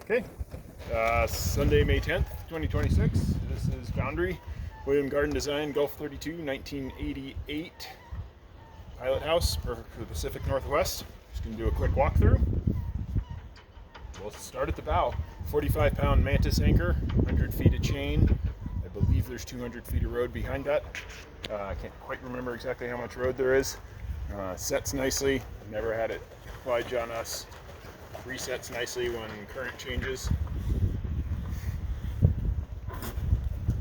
Okay, Sunday, May 10th, 2026. This is Boundary, William Garden Design, Gulf 32, 1988. Pilot house, perfect for the Pacific Northwest. Just going to do a quick walkthrough. We'll start at the bow. 45-pound Mantis anchor, 100 feet of chain. I believe there's 200 feet of road behind that. I can't quite remember exactly how much road there is. Sets nicely, never had it budge on us. Resets nicely when current changes.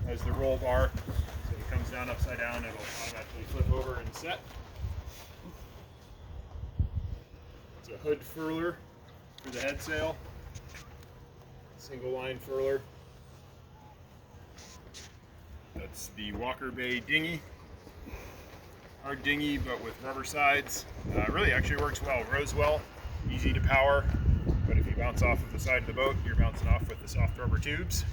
Has the roll bar, so it comes down upside down, it'll automatically flip over and set. It's a hood furler for the head sail, single line furler. That's the Walker Bay dinghy. Hard dinghy, but with rubber sides. Really actually works well, rows well, easy to power. But if you bounce off of the side of the boat, you're bouncing off with the soft rubber tubes.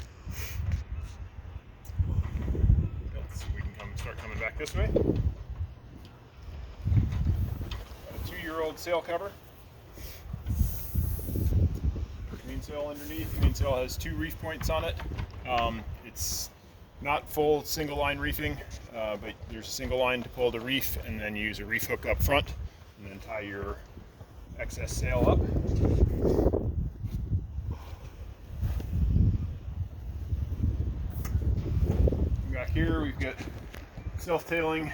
We can start coming back this way. A 2-year-old sail cover. Mainsail underneath. The mainsail has 2 reef points on it. It's not full single line reefing, but there's a single line to pull the reef, and then you use a reef hook up front, and then tie your excess sail up. Back here we've got self-tailing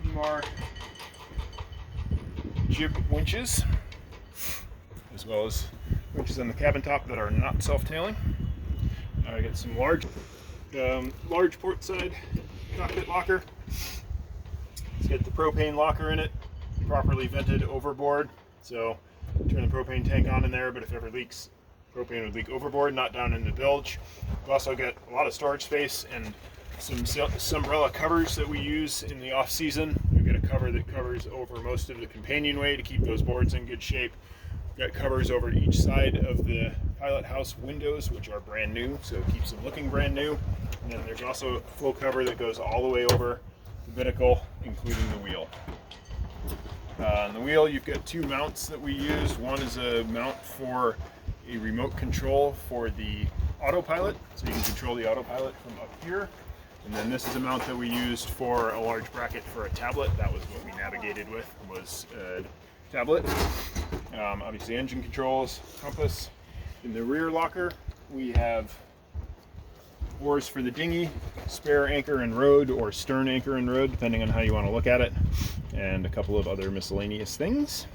EMAR jib winches, as well as winches on the cabin top that are not self-tailing. I got some large port side cockpit locker. It's got the propane locker in it, properly vented overboard. So turn the propane tank on in there, but if it ever leaks, propane would leak overboard, not down in the bilge. We've also got a lot of storage space and some umbrella covers that we use in the off season. We've got a cover that covers over most of the companionway to keep those boards in good shape. We've got covers over each side of the pilot house windows, which are brand new, so it keeps them looking brand new. And then there's also a full cover that goes all the way over the binnacle, including the wheel. On the wheel, you've got 2 mounts that we use. One is a mount for a remote control for the autopilot, so you can control the autopilot from up here. And then this is a mount that we used for a large bracket for a tablet. That was what we navigated with, was a tablet. Obviously engine controls, compass. In the rear locker, we have oars for the dinghy, spare anchor and rode, or stern anchor and rode, depending on how you want to look at it, and a couple of other miscellaneous things.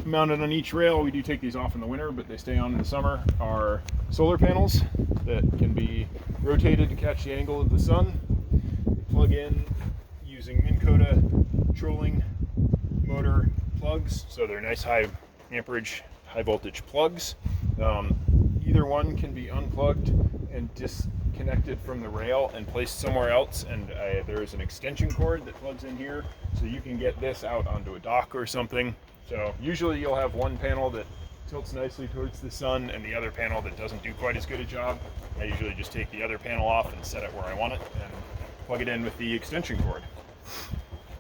Mounted on each rail, we do take these off in the winter, but they stay on in the summer, are solar panels that can be rotated to catch the angle of the sun. Plug in using Minn Kota trolling motor plugs, so they're nice high amperage, high voltage plugs. Either one can be unplugged and disconnected from the rail and placed somewhere else, and there is an extension cord that plugs in here, so you can get this out onto a dock or something. So usually you'll have one panel that tilts nicely towards the sun and the other panel that doesn't do quite as good a job. I usually just take the other panel off and set it where I want it and plug it in with the extension cord.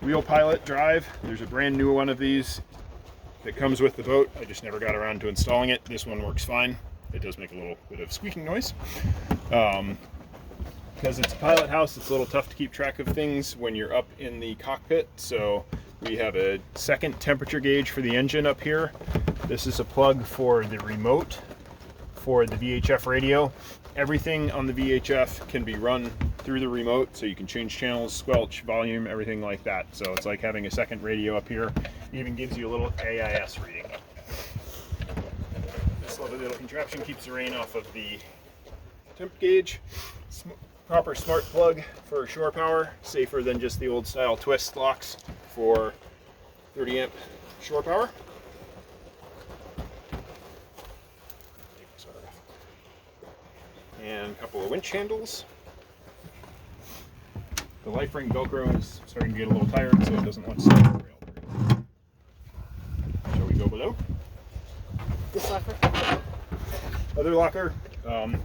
Wheel pilot drive, there's a brand new one of these that comes with the boat. I just never got around to installing it. This one works fine. It does make a little bit of squeaking noise. Because it's a pilot house, it's a little tough to keep track of things when you're up in the cockpit. So we have a second temperature gauge for the engine up here. This is a plug for the remote for the VHF radio. Everything on the VHF can be run through the remote, so you can change channels, squelch, volume, everything like that. So it's like having a second radio up here. It even gives you a little AIS reading. This lovely little contraption keeps the rain off of the temp gauge. Proper smart plug for shore power, safer than just the old style twist locks for 30 amp shore power. And a couple of winch handles. The life ring Velcro is starting to get a little tired, so it doesn't want to stay on the rail. Shall we go below? This locker? Other locker,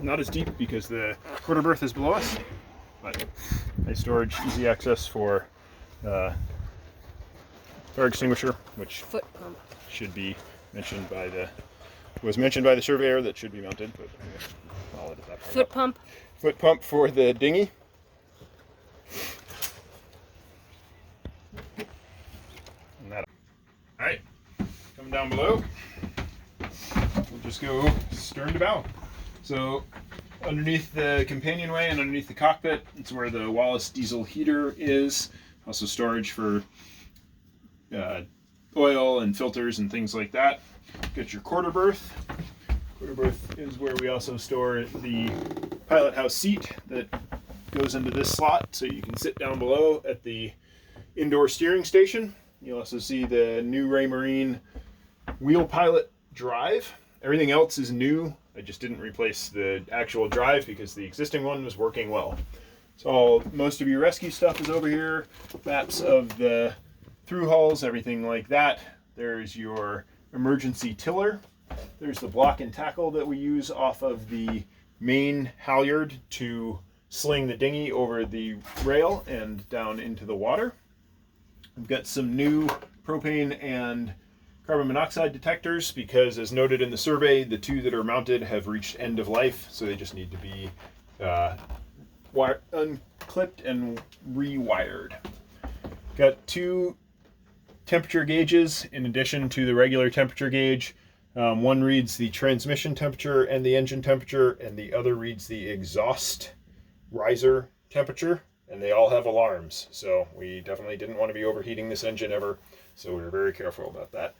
not as deep because the quarter berth is below us, but nice storage, easy access for fire extinguisher, which Foot pump. should be mentioned by the was mentioned by the surveyor that should be mounted, but I'll edit that part Foot out. pump. Foot pump for the dinghy. And that. All right, coming down below, we'll just go stern to bow. So underneath the companionway and underneath the cockpit, it's where the Wallace diesel heater is. Also storage for oil and filters and things like that. Got your quarter berth. Quarter berth is where we also store the pilot house seat that goes into this slot, so you can sit down below at the indoor steering station. You'll also see the new Raymarine wheel pilot drive. Everything else is new. I just didn't replace the actual drive because the existing one was working well. So most of your rescue stuff is over here. Maps of the through hulls, everything like that. There's your emergency tiller. There's the block and tackle that we use off of the main halyard to sling the dinghy over the rail and down into the water. We've got some new propane and carbon monoxide detectors because, as noted in the survey, the two that are mounted have reached end of life, so they just need to be unclipped and rewired. Got two temperature gauges in addition to the regular temperature gauge. One reads the transmission temperature and the engine temperature, and the other reads the exhaust riser temperature, and they all have alarms, so we definitely didn't want to be overheating this engine ever, so we were very careful about that.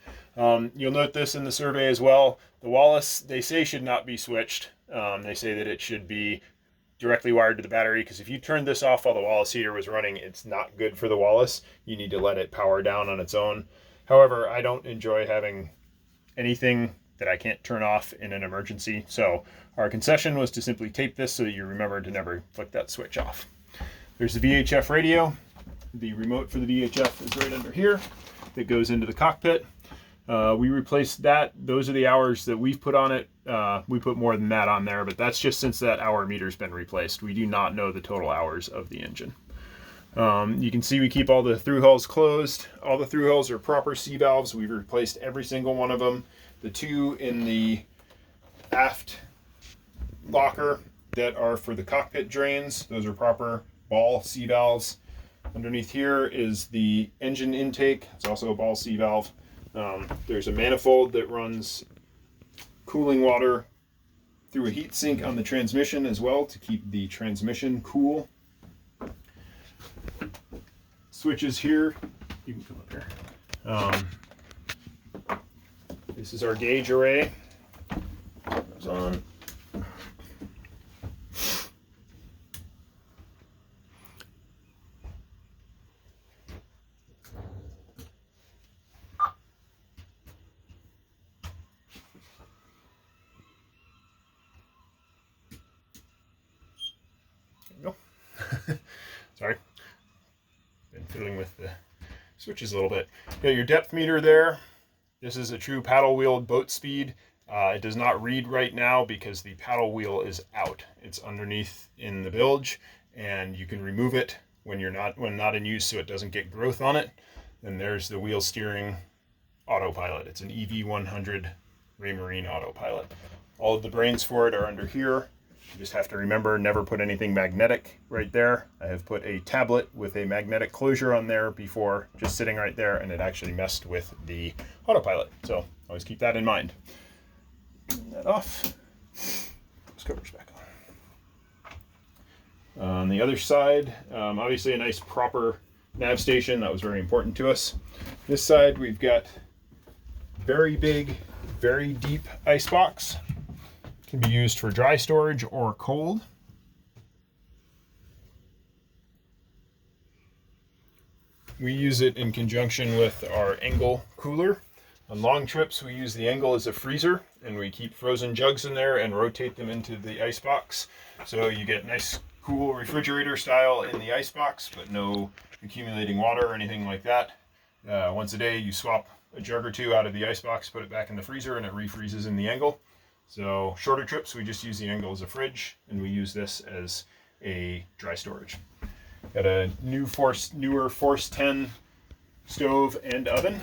You'll note this in the survey as well. The Wallace, they say, should not be switched. They say that it should be directly wired to the battery, because if you turn this off while the Wallace heater was running, it's not good for the Wallace. You need to let it power down on its own. However, I don't enjoy having anything that I can't turn off in an emergency, so our concession was to simply tape this so that you remember to never flick that switch off. There's the VHF radio. The remote for the VHF is right under here. That goes into the cockpit. We replaced that. Those are the hours that we've put on it. We put more than that on there, but that's just since that hour meter's been replaced. We do not know the total hours of the engine. You can see we keep all the through hulls closed. All the through hulls are proper C valves. We've replaced every single one of them. The two in the aft locker that are for the cockpit drains, those are proper ball C valves. Underneath here is the engine intake. It's also a ball C valve. There's a manifold that runs cooling water through a heat sink on the transmission as well to keep the transmission cool. Switches here. You can come up here. This is our gauge array. Goes on. Sorry, been fiddling with the switches a little bit. Got your depth meter there. This is a true paddle wheeled boat speed. It does not read right now because the paddle wheel is out. It's underneath in the bilge, and you can remove it when not in use, so it doesn't get growth on it. Then there's the wheel steering autopilot. It's an EV100 Raymarine autopilot. All of the brains for it are under here. You just have to remember, never put anything magnetic right there. I have put a tablet with a magnetic closure on there before, just sitting right there, and it actually messed with the autopilot. So always keep that in mind. Turn that off. Those covers back on. On the other side, obviously a nice proper nav station. That was very important to us. This side we've got very big, very deep ice box. Can be used for dry storage or cold. We use it in conjunction with our Engel cooler. On long trips, we use the Engel as a freezer, and we keep frozen jugs in there and rotate them into the ice box. So you get nice, cool refrigerator style in the ice box, but no accumulating water or anything like that. Once a day, you swap a jug or two out of the ice box, put it back in the freezer, and it refreezes in the Engel. So shorter trips, we just use the Engel as a fridge, and we use this as a dry storage. Got a newer Force 10 stove and oven.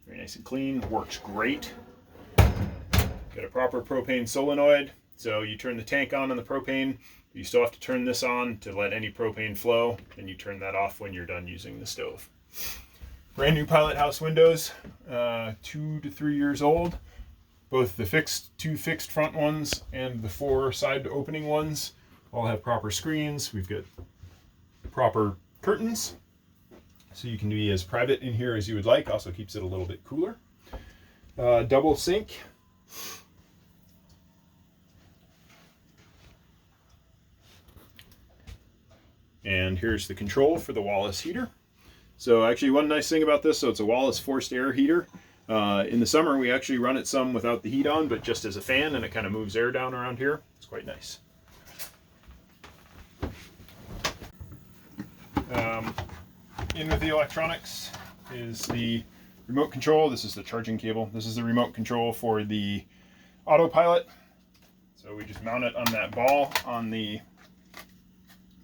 Very nice and clean, works great. Got a proper propane solenoid, so you turn the tank on the propane. You still have to turn this on to let any propane flow, and you turn that off when you're done using the stove. Brand new pilot house windows, 2 to 3 years old. Both the two fixed front ones and the 4 side opening ones all have proper screens. We've got proper curtains, so you can be as private in here as you would like. Also keeps it a little bit cooler. Double sink. And here's the control for the Wallace heater. So actually one nice thing about this, so it's a Wallace forced air heater. In the summer we actually run it some without the heat on, but just as a fan, and it kind of moves air down around here. It's quite nice. In with the electronics is the remote control. This is the charging cable. This is the remote control for the autopilot. So we just mount it on that ball on the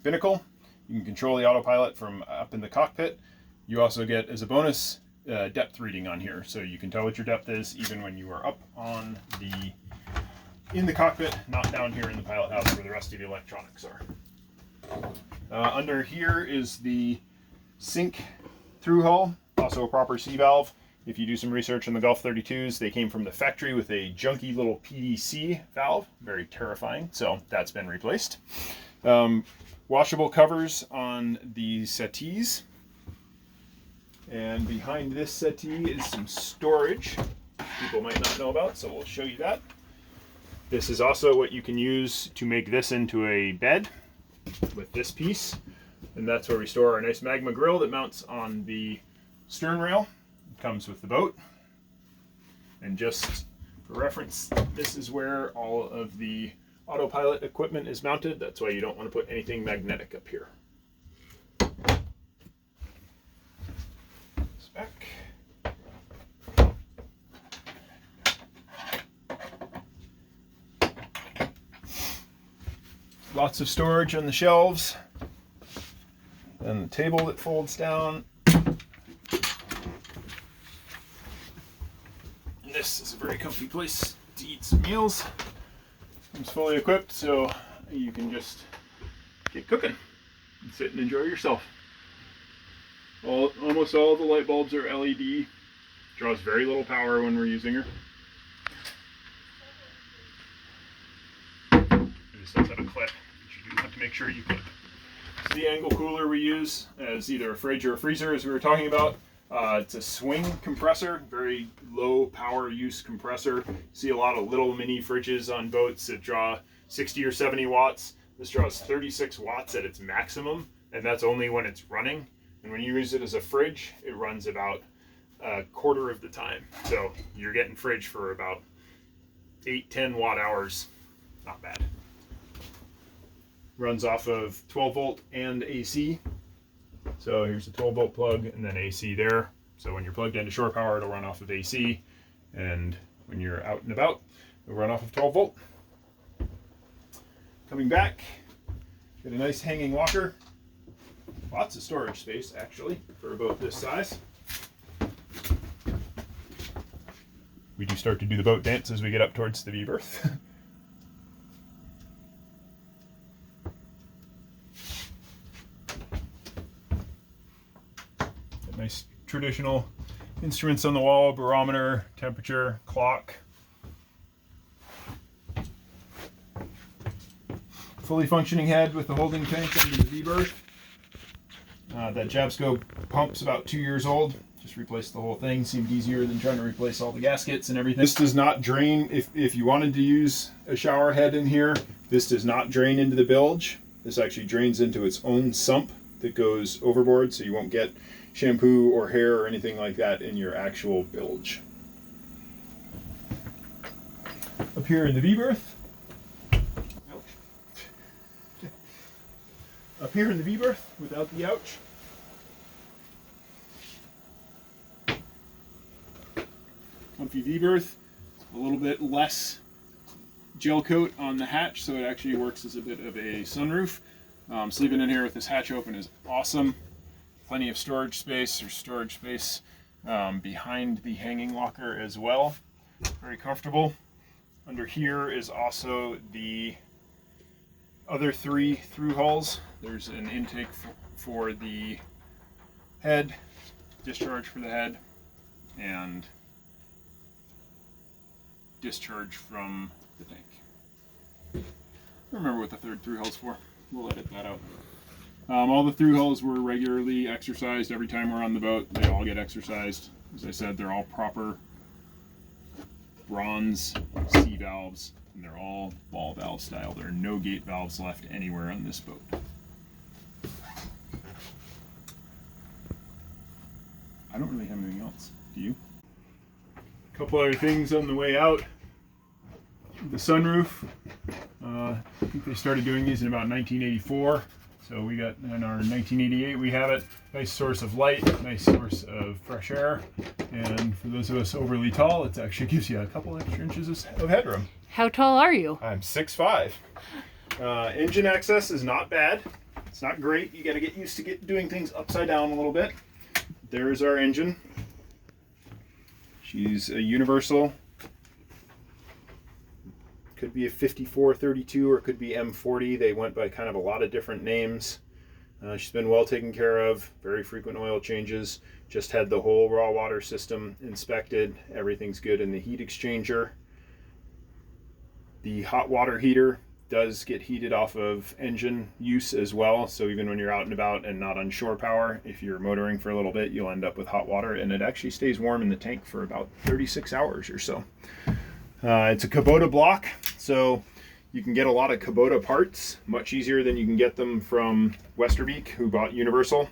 binnacle. You can control the autopilot from up in the cockpit. You also get, as a bonus, depth reading on here, so you can tell what your depth is even when you are up on in the cockpit, not down here in the pilot house where the rest of the electronics are. Under here is the sink through hull, also a proper C valve. If you do some research on the Gulf 32s, they came from the factory with a junky little PDC valve, very terrifying, so that's been replaced. Washable covers on the settees. And behind this settee is some storage people might not know about, so we'll show you that. This is also what you can use to make this into a bed with this piece. And that's where we store our nice Magma grill that mounts on the stern rail. It comes with the boat. And just for reference, this is where all of the autopilot equipment is mounted. That's why you don't want to put anything magnetic up here. Back. Lots of storage on the shelves. And the table that folds down. This is a very comfy place to eat some meals. It's fully equipped, so you can just get cooking and sit and enjoy yourself. Almost all the light bulbs are LED. Draws very little power when we're using her. This does have a clip, which you do have to make sure you clip. This is the angle cooler we use as either a fridge or a freezer, as we were talking about. It's a swing compressor, very low power use compressor. You see a lot of little mini fridges on boats that draw 60 or 70 watts. This draws 36 watts at its maximum, and that's only when it's running. And when you use it as a fridge, it runs about a quarter of the time. So you're getting fridge for about 8-10 watt hours. Not bad. Runs off of 12 volt and AC. So here's a 12 volt plug and then AC there. So when you're plugged into shore power, it'll run off of AC. And when you're out and about, it'll run off of 12 volt. Coming back, get a nice hanging locker. Lots of storage space, actually, for a boat this size. We do start to do the boat dance as we get up towards the V berth. Nice traditional instruments on the wall, barometer, temperature, clock. Fully functioning head with the holding tank under the V berth. That Jabsco pump's about 2 years old. Just replaced the whole thing. Seemed easier than trying to replace all the gaskets and everything. This does not drain. If you wanted to use a shower head in here, this does not drain into the bilge. This actually drains into its own sump that goes overboard, so you won't get shampoo or hair or anything like that in your actual bilge. Up here in the V berth. Up here in the V berth without the ouch. Comfy V berth. A little bit less gel coat on the hatch, so it actually works as a bit of a sunroof. Sleeping in here with this hatch open is awesome. Plenty of storage space behind the hanging locker as well. Very comfortable. Under here is also the other 3 through hulls. There's an intake for the head, discharge for the head, and discharge from the tank. I don't remember what the 3rd through hull's for. We'll edit that out. All the through hulls were regularly exercised every time we're on the boat. They all get exercised. As I said, they're all proper bronze C valves, and they're all ball valve style. There are no gate valves left anywhere on this boat. I don't really have anything else. Do you? A couple other things on the way out. The sunroof. I think they started doing these in about 1984. So we got, in our 1988 we have it. Nice source of light, nice source of fresh air. And for those of us overly tall, it actually gives you a couple extra inches of headroom. How tall are you? I'm 6'5". Engine access is not bad. It's not great. You got to get used to doing things upside down a little bit. There's our engine. She's a universal. Could be a 5432 or it could be M40. They went by kind of a lot of different names. She's been well taken care of, very frequent oil changes. Just had the whole raw water system inspected. Everything's good in the heat exchanger. The hot water heater does get heated off of engine use as well. So even when you're out and about and not on shore power, if you're motoring for a little bit, you'll end up with hot water, and it actually stays warm in the tank for about 36 hours or so. It's a Kubota block, so you can get a lot of Kubota parts much easier than you can get them from Westerbeek, who bought Universal.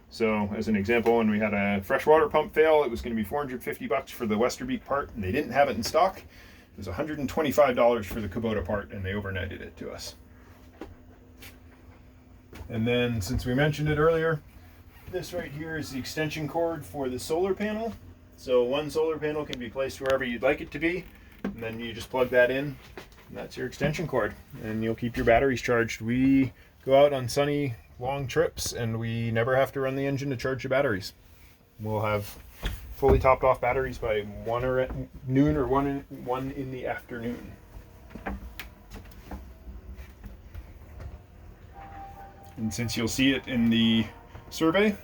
So as an example, when we had a freshwater pump fail, it was going to be $450 for the Westerbeek part, and they didn't have it in stock. It was $125 for the Kubota part, and they overnighted it to us. And then, since we mentioned it earlier, this right here is the extension cord for the solar panel. So one solar panel can be placed wherever you'd like it to be, and then you just plug that in, and that's your extension cord, and you'll keep your batteries charged. We go out on sunny, long trips, and we never have to run the engine to charge the batteries. We'll have fully topped off batteries by 1 or at noon or 1 in the afternoon. And since you'll see it in the survey,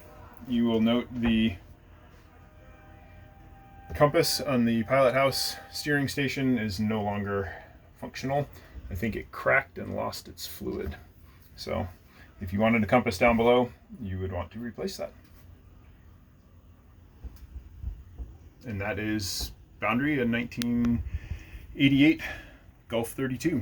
you will note the compass on the pilot house steering station is no longer functional. I think it cracked and lost its fluid. So if you wanted a compass down below, you would want to replace that. And that is Boundary, a 1988 Gulf 32.